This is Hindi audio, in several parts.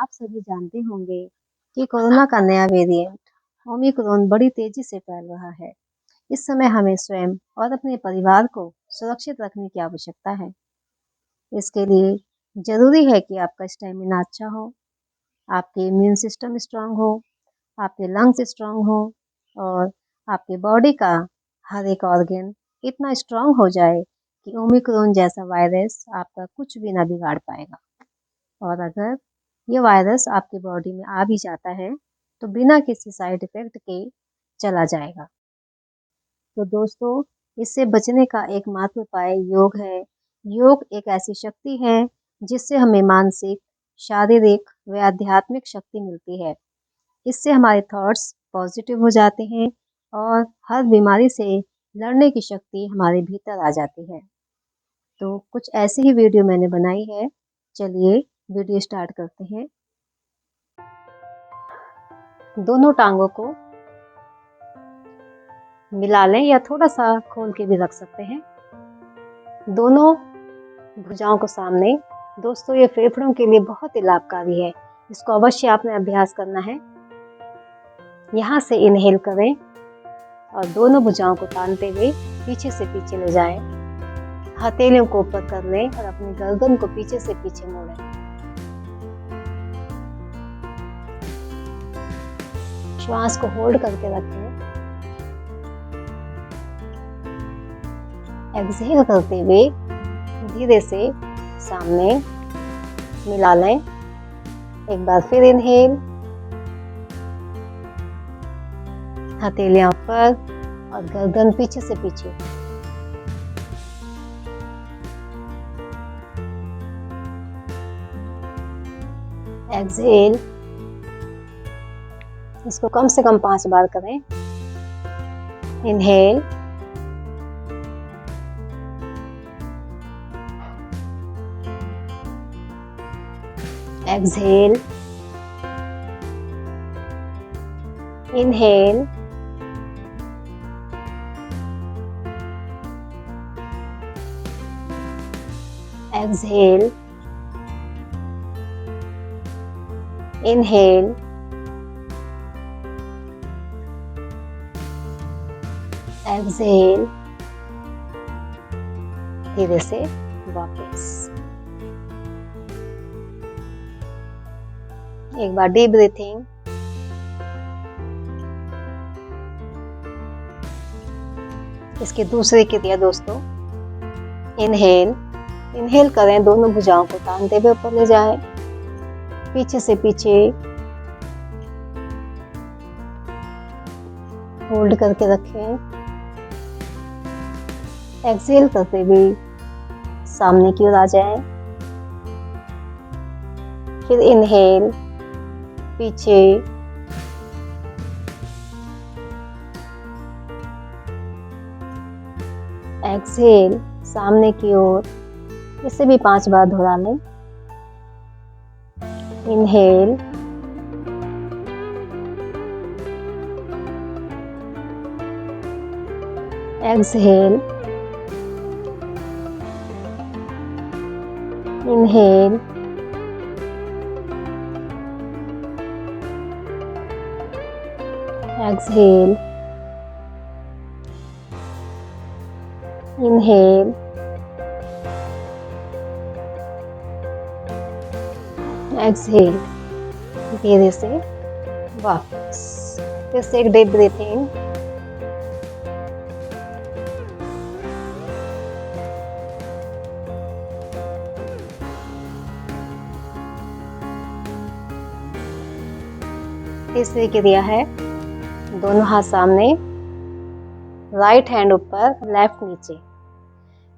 आप सभी जानते होंगे कि कोरोना का नया वेरिएंट ओमिक्रॉन बड़ी तेजी से फैल रहा है। इस समय हमें स्वयं और अपने परिवार को सुरक्षित रखने की आवश्यकता है। इसके लिए जरूरी है कि आपका स्टेमिना अच्छा हो, आपके इम्यून सिस्टम स्ट्रांग हो, आपके लंग्स स्ट्रांग हो और आपके बॉडी का हर एक ऑर्गन इतना स्ट्रांग हो जाए कि ओमिक्रॉन जैसा वायरस आपका कुछ भी ना बिगाड़ पाएगा। और अगर ये वायरस आपकी बॉडी में आ भी जाता है तो बिना किसी साइड इफेक्ट के चला जाएगा। तो दोस्तों, इससे बचने का एकमात्र उपाय योग है। योग एक ऐसी शक्ति है जिससे हमें मानसिक, शारीरिक व आध्यात्मिक शक्ति मिलती है। इससे हमारे थॉट्स पॉजिटिव हो जाते हैं और हर बीमारी से लड़ने की शक्ति हमारे भीतर आ जाती है। तो कुछ ऐसी ही वीडियो मैंने बनाई है। चलिए वीडियो स्टार्ट करते हैं। दोनों टांगों को मिला लें या थोड़ा सा खोल के भी रख सकते हैं। दोनों भुजाओं को सामने। दोस्तों, ये फेफड़ों के लिए बहुत ही लाभकारी है। इसको अवश्य आपने अभ्यास करना है। यहाँ से इनहेल करें और दोनों भुजाओं को तानते हुए पीछे से पीछे ले जाएं। हथेलियों को ऊपर कर लें और अपनी गर्दन को पीछे से पीछे मोड़ें। श्वास को होल्ड करके रखें। एक्सहेल करते हुए धीरे से सामने मिला लें। एक बार फिर इनहेल, हथेलियां ऊपर और गर्दन पीछे से पीछे। एक्सहेल, इसको कम से कम 5 बार करें। Inhale, exhale, inhale, exhale, inhale, exhale. धीरे से वापस। एक बार डीप ब्रीथिंग। इसकी दूसरी क्रिया दोस्तों, इनहेल। इनहेल करें, दोनों भुजाओं को तानते हुए ऊपर ले जाएं, पीछे से पीछे होल्ड करके रखें। एक्सहेल करते हुए सामने की ओर आ जाएं। फिर इनहेल, पीछे, एक्सहेल, सामने की ओर। इसे भी 5 बार दोहरा लें। Inhale, exhale, inhale, exhale, inhale, exhale. धीरे से वापस। फिर से एक डीप ब्रीथिंग। तीसरी क्रिया है, दोनों हाथ सामने, राइट हैंड ऊपर, लेफ्ट नीचे।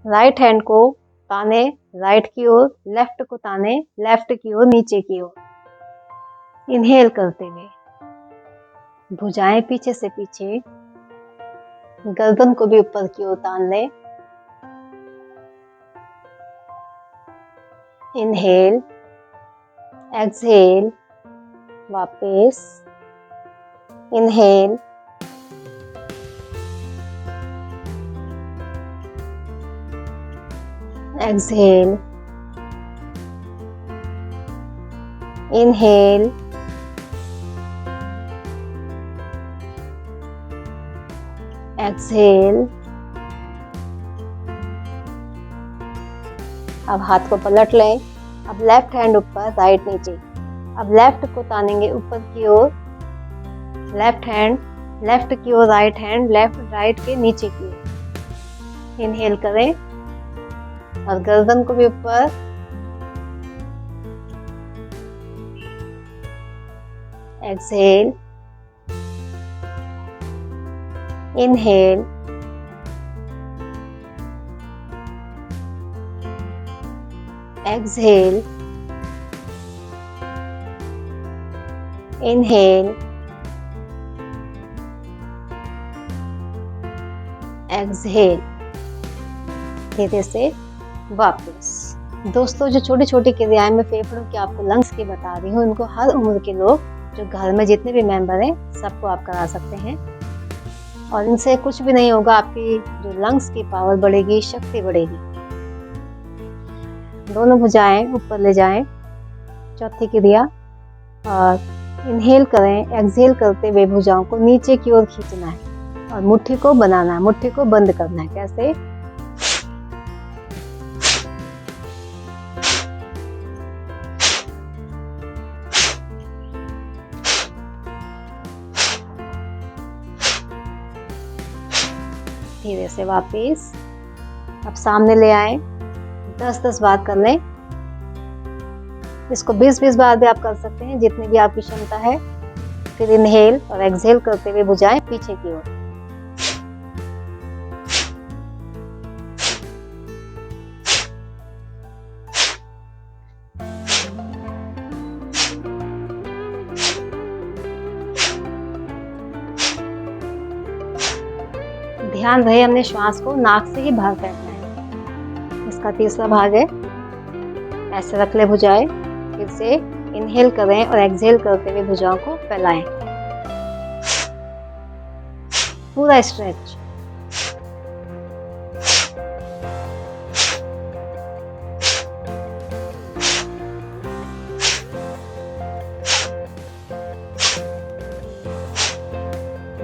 राइट हैंड को ताने राइट की ओर, लेफ्ट को ताने लेफ्ट की ओर, नीचे की ओर। इनहेल करते हुए भुजाएं पीछे से पीछे, गर्दन को भी ऊपर की ओर तान लें। इनहेल, एक्सहेल, वापस। Inhale, exhale, inhale, exhale. अब हाथ को पलट लें। अब लेफ्ट हैंड ऊपर, राइट नीचे। अब लेफ्ट को तानेंगे ऊपर की ओर, लेफ्ट हैंड लेफ्ट की ओर, राइट हैंड लेफ्ट राइट के नीचे की ओर। इनहेल करें और गर्दन को भी ऊपर, exhale, inhale, exhale, inhale, exhale. धीरे से वापस। दोस्तों, जो छोटी छोटी क्रियाएं मैं फेफड़ों की आपको लंग्स की बता रही हूँ, इनको हर उम्र के लोग, जो घर में जितने भी मेंबर हैं, सबको आप करा सकते हैं और इनसे कुछ भी नहीं होगा। आपकी जो लंग्स की पावर बढ़ेगी, शक्ति बढ़ेगी। दोनों भुजाएं ऊपर ले जाएं। चौथी क्रिया, और इनहेल करें, एक्सहेल करते हुए भुजाओं को नीचे की ओर खींचना है और मुट्ठी को बनाना है, मुट्ठी को बंद करना है। कैसे? धीरे से वापस। अब सामने ले आए, 10-10 बार कर लें। इसको 20-20 बार भी आप कर सकते हैं, जितनी भी आपकी क्षमता है। फिर इनहेल और एक्सहेल करते हुए भुजाएं पीछे की ओर। ध्यान रहे, हमने श्वास को नाक से ही बाहर फेंकना है। इसका तीसरा भाग है। ऐसे रख ले भुजाएं। फिर से इनहेल करें और एक्सहेल करते हुए भुजाओं को फैलाएं। पूरा स्ट्रेच।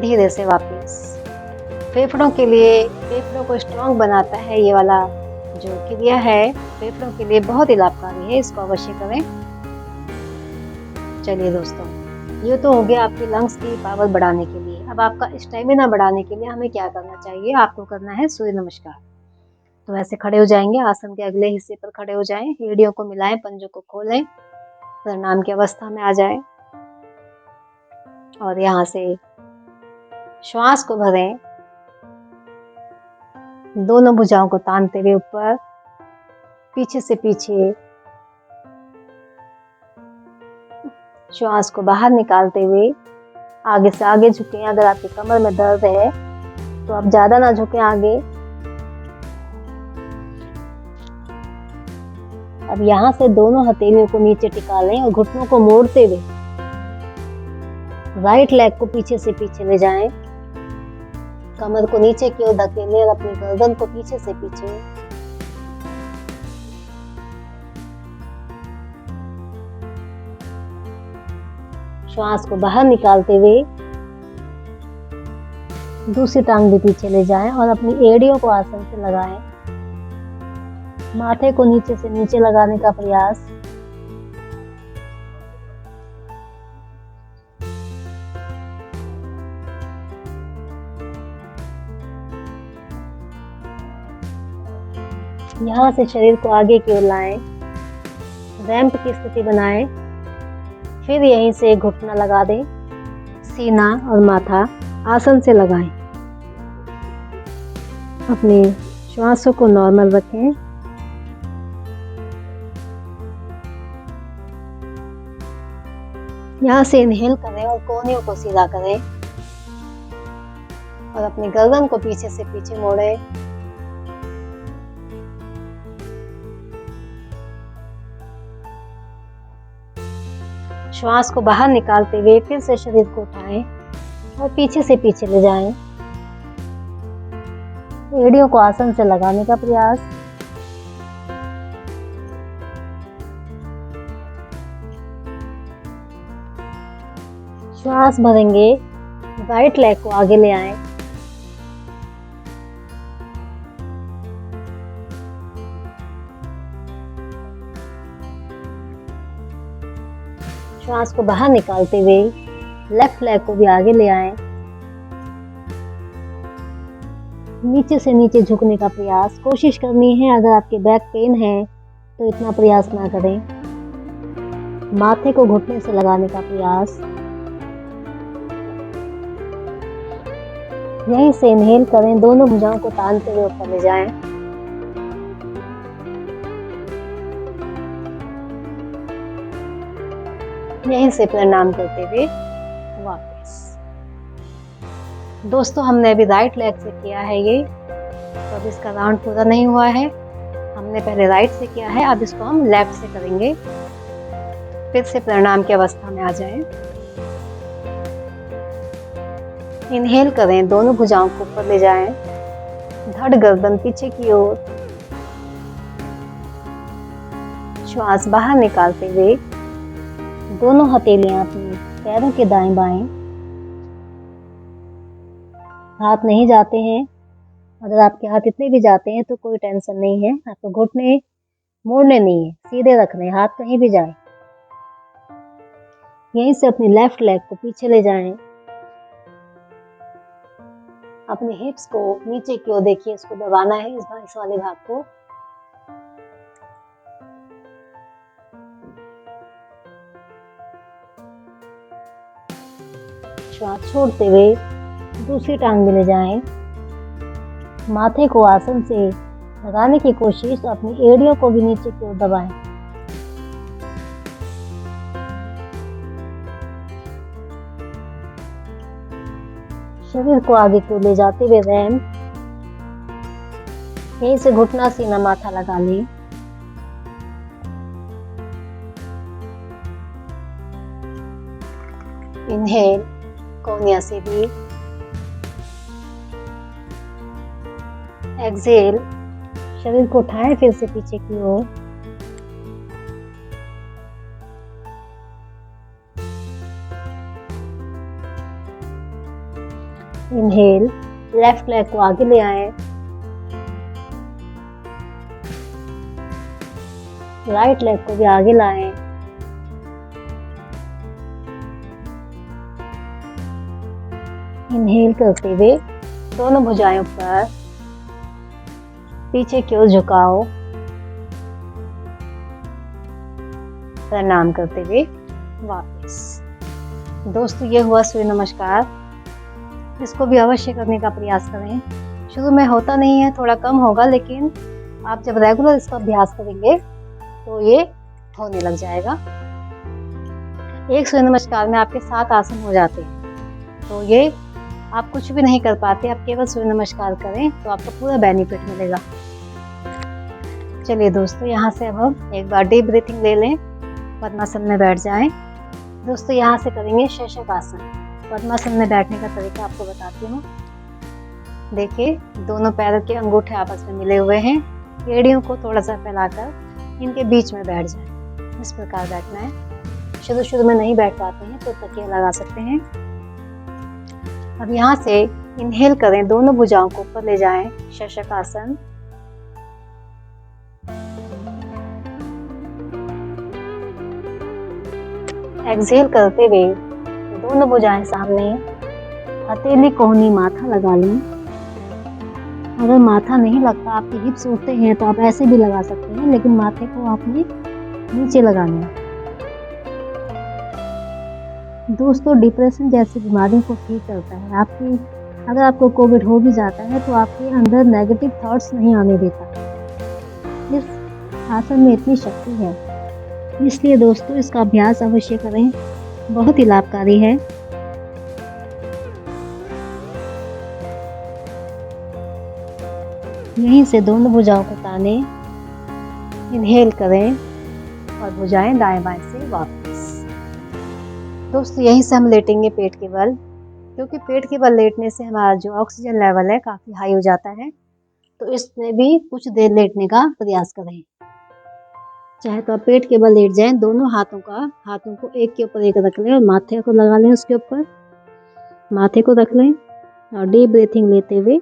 धीरे से वापस। फेफड़ों के लिए, फेफड़ों को स्ट्रॉन्ग बनाता है ये वाला जो क्रिया है, फेफड़ों के लिए बहुत ही लाभकारी है। इसको अवश्य करें। चलिए दोस्तों, ये तो हो गया आपकी लंग्स की पावर बढ़ाने के लिए। अब आपका स्टेमिना बढ़ाने के लिए हमें क्या करना चाहिए? आपको करना है सूर्य नमस्कार। तो ऐसे खड़े हो जाएंगे, आसन के अगले हिस्से पर खड़े हो जाएं, एड़ियों को मिलाएं, पंजों को खोलें, प्रणाम की अवस्था में आ जाएं और यहाँ से श्वास को भरें। दोनों भुजाओं को तानते हुए ऊपर, पीछे से पीछे, श्वास को बाहर निकालते हुए आगे से आगे झुकें। अगर आपकी कमर में दर्द है तो आप ज्यादा ना झुकें आगे। अब यहाँ से दोनों हथेलियों को नीचे टिका लें और घुटनों को मोड़ते हुए राइट लेग को पीछे से पीछे ले जाएं। कमर को नीचे की ओर धकेलें और अपनी गर्दन को पीछे से पीछे। श्वास को बाहर निकालते हुए दूसरी टांग भी पीछे ले जाएं और अपनी एड़ियों को आसन से लगाएं। माथे को नीचे से नीचे लगाने का प्रयास। यहाँ से शरीर को आगे की ओर लाएं, रैंप की स्थिति बनाएं। फिर यहीं से एक घुटना लगा दें, सीना और माथा आसन से लगाएं। अपने श्वासों को नॉर्मल रखें। यहाँ से इनहेल करें और कोहनियों को सीधा करें और अपनी गर्दन को पीछे से पीछे मोड़ें। श्वास को बाहर निकालते हुए फिर से शरीर को उठाएं और पीछे से पीछे ले जाएं। एड़ियों को आसन से लगाने का प्रयास। श्वास भरेंगे, राइट लेग को आगे ले आए, श्वास को बाहर निकालते हुए लेफ्ट लेग को भी आगे ले आए, नीचे से नीचे झुकने का प्रयास कोशिश करनी है। अगर आपके बैक पेन है तो इतना प्रयास ना करें। माथे को घुटने से लगाने का प्रयास। यहीं से इनहेल करें, दोनों भुजाओं को तानते हुए ऊपर ले जाएं। यहीं से प्रणाम करते हुए वापस। दोस्तों, हमने अभी राइट लेग से किया है ये, तो अब इसका राउंड पूरा नहीं हुआ है। हमने पहले राइट से किया है, अब इसको हम लेफ्ट से करेंगे। फिर से प्रणाम की अवस्था में आ जाएं। इनहेल करें, दोनों भुजाओं को ऊपर ले जाएं, धड़ गर्दन पीछे की ओर, श्वास बाहर निकालते हुए दोनों हथेलियां अपनी पैरों के दाएं बाएं। हाथ नहीं जाते हैं। अगर आपके हाथ इतने भी जाते हैं तो कोई टेंशन नहीं है, आपको घुटने मोड़ने नहीं है, सीधे रखने, हाथ कहीं भी जाए। यहीं से अपनी लेफ्ट लेग को पीछे ले जाएं। अपने हिप्स को नीचे की ओर देखिए, इसको दबाना है, इस वाले भाग को। श्वास छोड़ते हुए दूसरी टांग भी ले जाएं। माथे को आसन से लगाने की कोशिश, अपनी एड़ियों को भी नीचे की ओर दबाएं। शरीर को आगे की ओर ले जाते हुए रैम, यहीं से घुटना सीना माथा लगा लें। इनहेल, कोनिया से भी। एक्सहेल, शरीर को उठाएं फिर से पीछे की ओर। इनहेल, लेफ्ट लेग को आगे ले आए, राइट लेग को भी आगे लाएं। इनहेल करते हुए दोनों भुजाएं ऊपर, पीछे की ओर झुकाओ, प्रणाम करते हुए वापस। दोस्तों, ये हुआ सूर्य नमस्कार। इसको भी अवश्य करने का प्रयास करें। शुरू में होता नहीं है, थोड़ा कम होगा, लेकिन आप जब रेगुलर इसका अभ्यास करेंगे तो ये होने लग जाएगा। एक सूर्य नमस्कार में आपके 7 आसन हो जाते हैं, तो ये आप कुछ भी नहीं कर पाते, आप केवल सूर्य नमस्कार करें तो आपको पूरा बेनिफिट मिलेगा। चलिए दोस्तों, यहाँ से अब हम एक बार डीप ब्रीथिंग ले लें, पद्मासन में बैठ जाएं। दोस्तों, यहाँ से करेंगे शशक आसन। पद्मासन में बैठने का तरीका आपको बताती हूँ। देखिए, दोनों पैरों के अंगूठे आपस में मिले हुए हैं, एड़ियों को थोड़ा सा फैलाकर इनके बीच में बैठ जाएं। इस प्रकार बैठना है। शुरू में नहीं बैठ पाते हैं तो तकिया लगा सकते हैं। अब यहाँ से इनहेल करें, दोनों भुजाओं को ऊपर ले जाएं, शशक आसन। एक्सहेल करते हुए दोनों भुजाएं सामने, हथेली कोहनी माथा लगा लें। अगर माथा नहीं लगता, आपके हिप्स उठते हैं, तो आप ऐसे भी लगा सकते हैं, लेकिन माथे को आपने नीचे लगाना है। दोस्तों, डिप्रेशन जैसी बीमारी को ठीक करता है। अगर आपको कोविड हो भी जाता है तो आपके अंदर नेगेटिव थॉट्स नहीं आने देता। इस आसन में इतनी शक्ति है, इसलिए दोस्तों इसका अभ्यास अवश्य करें, बहुत ही लाभकारी है। यहीं से दोनों भुजाओं को ताने, इनहेल करें और भुजाएं दाएं बाएं से वापस। दोस्तों, यहीं से हम लेटेंगे पेट के बल, क्योंकि पेट के बल लेटने से हमारा जो ऑक्सीजन लेवल है काफ़ी हाई हो जाता है, तो इसमें भी कुछ देर लेटने का प्रयास करें। चाहे तो आप पेट के बल लेट जाएं, दोनों हाथों को एक के ऊपर एक रख लें और माथे को लगा लें, उसके ऊपर माथे को रख लें और डीप ब्रीथिंग लेते हुए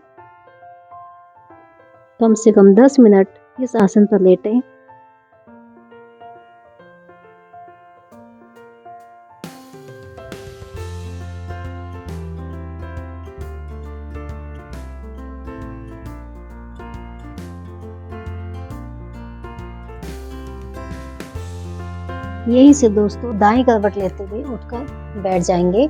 कम से कम 10 मिनट इस आसन पर लेटें। यहीं से दोस्तों दाईं करवट लेते हुए उठकर बैठ जाएंगे।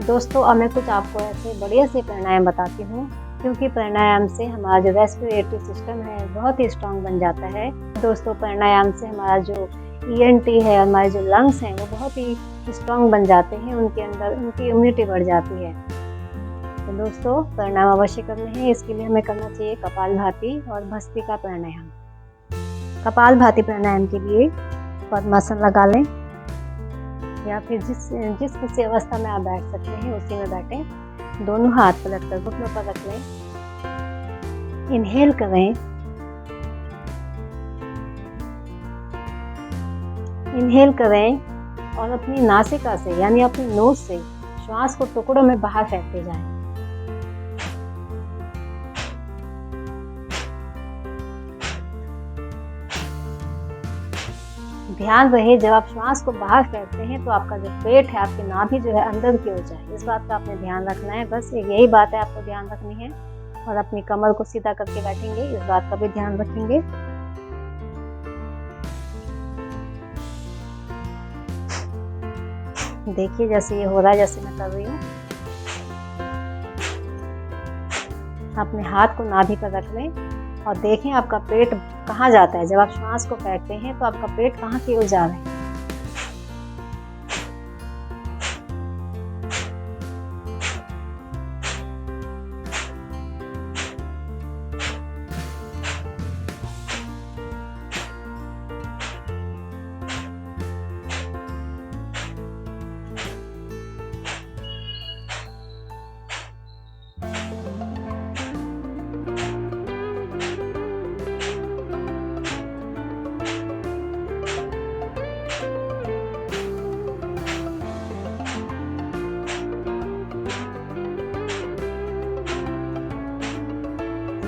दोस्तों अब मैं कुछ आपको ऐसे बढ़िया से प्राणायाम बताती हूँ, क्योंकि प्राणायाम से हमारा जो रेस्पिरेटरी सिस्टम है बहुत ही स्ट्रांग बन जाता है। दोस्तों प्राणायाम से हमारा जो ENT है, हमारे जो लंग्स हैं वो बहुत ही स्ट्रांग बन जाते हैं, उनके अंदर उनकी इम्यूनिटी बढ़ जाती है। तो दोस्तों प्राणायाम अवश्य करने हैं। इसके लिए हमें करना चाहिए कपालभाति और भस्त्रिका प्राणायाम। कपालभाति प्राणायाम के लिए पद्मासन लगा लें या फिर जिस किसी अवस्था में आप बैठ सकते हैं उसी में बैठें। दोनों हाथ पलट कर घुटनों पर रख लें। इनहेल करें, इनहेल करें और अपनी नासिका से यानी अपनी नोज से श्वास को टुकड़ों में बाहर फेंकते जाएं। ध्यान रहे जब आप श्वास को बाहर फेंकते हैं तो आपका जो पेट है, आपकी नाभि जो है अंदर की ओर जाए। इस बात का आपने ध्यान रखना है। बस यही बात है आपको ध्यान रखनी है। और अपनी कमर को सीधा करके बैठेंगे, इस बात का भी ध्यान रखेंगे। देखिए जैसे ये हो रहा है, जैसे मैं कर रही हूँ। अपने हाथ को नाभि पर रख लें और देखें आपका पेट कहाँ जाता है। जब आप श्वास को फेंकते हैं तो आपका पेट कहाँ की ओर जा रहा है।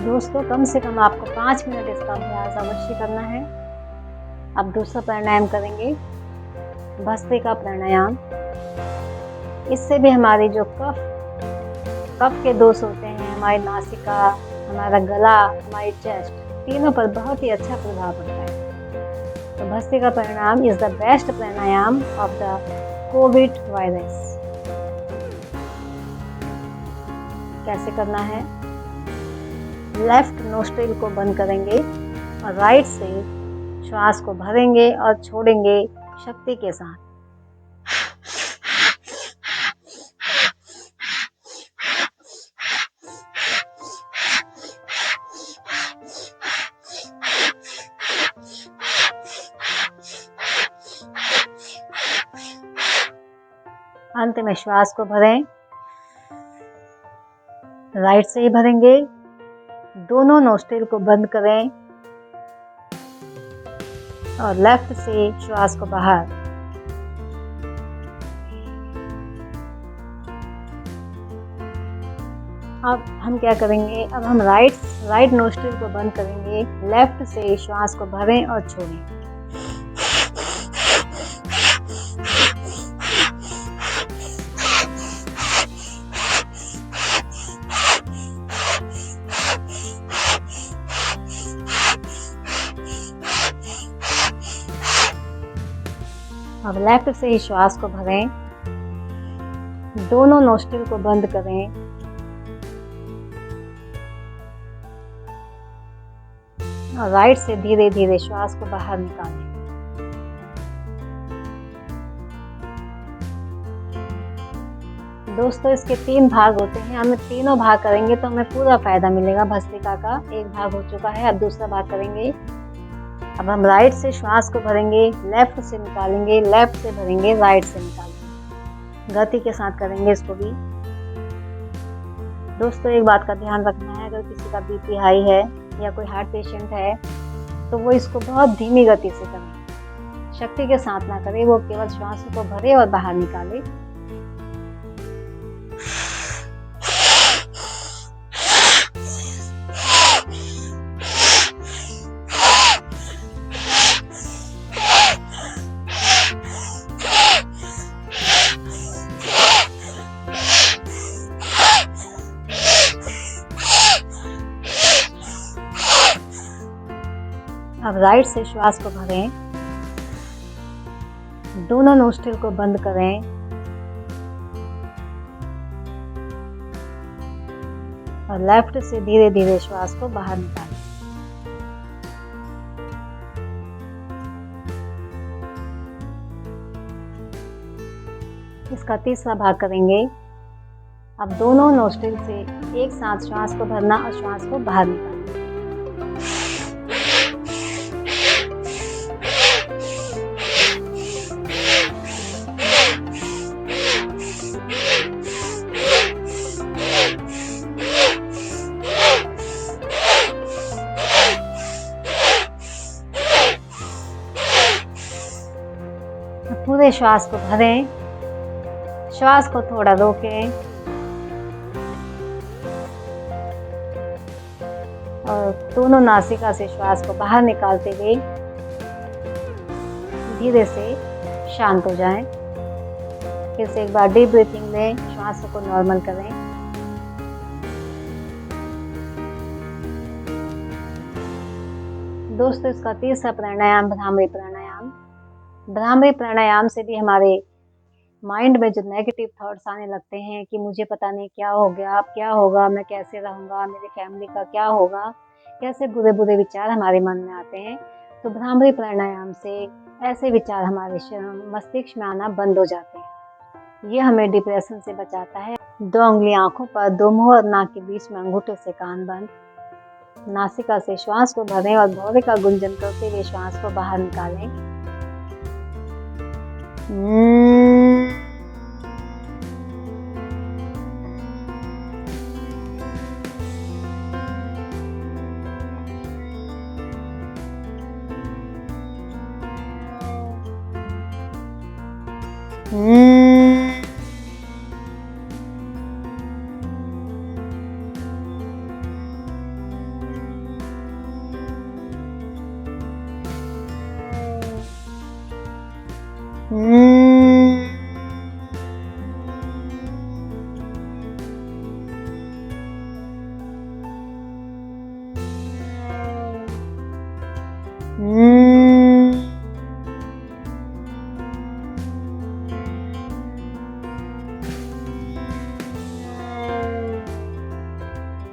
दोस्तों कम से कम आपको 5 मिनट इसका अभ्यास अवश्य करना है। अब दूसरा प्राणायाम करेंगे, भस्त्रिका प्राणायाम। इससे भी हमारी जो कफ के दोष होते हैं, हमारी नासिका, हमारा गला, हमारी चेस्ट, तीनों पर बहुत ही अच्छा प्रभाव पड़ता है। तो bhastrika pranayama is the best pranayama of the Covid virus. कैसे करना है? लेफ्ट नोस्ट्रिल को बंद करेंगे और राइट से श्वास को भरेंगे और छोड़ेंगे शक्ति के साथ। अंत में श्वास को भरें, राइट से ही भरेंगे। दोनों नोस्ट्रिल को बंद करें और लेफ्ट से श्वास को बाहर। अब हम क्या करेंगे? अब हम राइट नोस्ट्रिल को बंद करेंगे, लेफ्ट से श्वास को भरें और छोड़ें। अब लेफ्ट से ही श्वास को भरें, दोनों नोस्ट्रिल को बंद करें और राइट से धीरे धीरे श्वास को बाहर निकालें। दोस्तों इसके 3 भाग होते हैं। हमें तीनों भाग करेंगे तो हमें पूरा फायदा मिलेगा भस्त्रिका का। एक भाग हो चुका है, अब दूसरा भाग करेंगे। अब हम राइट से श्वास को भरेंगे, लेफ्ट से निकालेंगे, लेफ्ट से भरेंगे, राइट से निकालेंगे। गति के साथ करेंगे इसको भी। दोस्तों एक बात का ध्यान रखना है, अगर किसी का BP हाई है या कोई हार्ट पेशेंट है तो वो इसको बहुत धीमी गति से करें, शक्ति के साथ ना करे, वो केवल श्वासों को भरे और बाहर निकाले। अब राइट से श्वास को भरें, दोनों नोस्ट्रिल को बंद करें और लेफ्ट से धीरे धीरे श्वास को बाहर निकालें। इसका तीसरा भाग करेंगे। अब दोनों नोस्ट्रिल से एक साथ श्वास को भरना और श्वास को बाहर निकालना। पूरे श्वास को भरें, श्वास को थोड़ा रोकें और दोनों नासिका से श्वास को बाहर निकालते हुए धीरे से शांत हो जाएं। फिर से एक बार डीप ब्रीथिंग लें, श्वास को नॉर्मल करें। दोस्तों, इसका तीसरा प्राणायाम भ्रामरी प्राणायाम। भ्रामरी प्राणायाम से भी हमारे माइंड में जो नेगेटिव थॉट्स आने लगते हैं कि मुझे पता नहीं क्या हो गया, अब क्या होगा, मैं कैसे रहूँगा, मेरी फैमिली का क्या होगा, कैसे बुरे बुरे विचार हमारे मन में आते हैं, तो भ्रामरी प्राणायाम से ऐसे विचार हमारे मस्तिष्क में आना बंद हो जाते हैं। ये हमें डिप्रेशन से बचाता है। 2 उंगली आँखों पर, 2 मुँह और नाक के बीच में, अंगूठे से कान बंद। नासिका से श्वास को भरें और भौरे का गुंजन करते हुए श्वास को बाहर निकालें।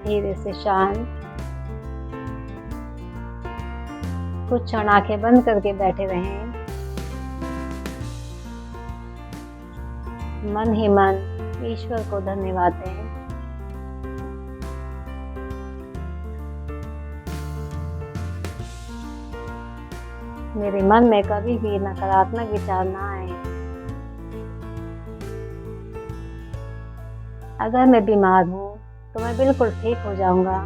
धीरे से शांत, कुछ क्षण आंखें बंद करके बैठे रहें। मन ही मन ईश्वर को धन्यवाद दें। मेरे मन में कभी भी नकारात्मक विचार ना आए। अगर मैं बीमार हूँ तो मैं बिल्कुल ठीक हो जाऊंगा।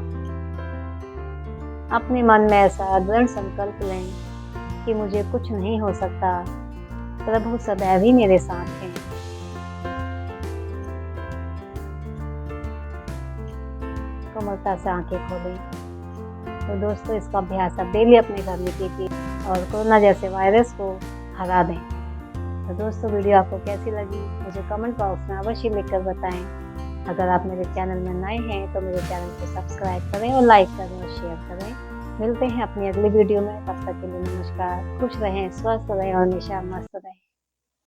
अपने मन में ऐसा दृढ़ संकल्प लें कि मुझे कुछ नहीं हो सकता, प्रभु सदैव ही मेरे साथ हैं। कोमलता से आंखें खोलें। तो दोस्तों, इसका अभ्यास आप डेली अपने घर में कीजिए और कोरोना जैसे वायरस को हरा दें। तो दोस्तों, वीडियो आपको कैसी लगी मुझे कमेंट बॉक्स में अवश्य लिखकर बताएं। अगर आप मेरे चैनल में नए हैं तो मेरे चैनल को सब्सक्राइब करें और लाइक करें और शेयर करें। मिलते हैं अपनी अगली वीडियो में। तब तक के लिए नमस्कार। खुश रहें, स्वस्थ रहें और हमेशा मस्त रहें।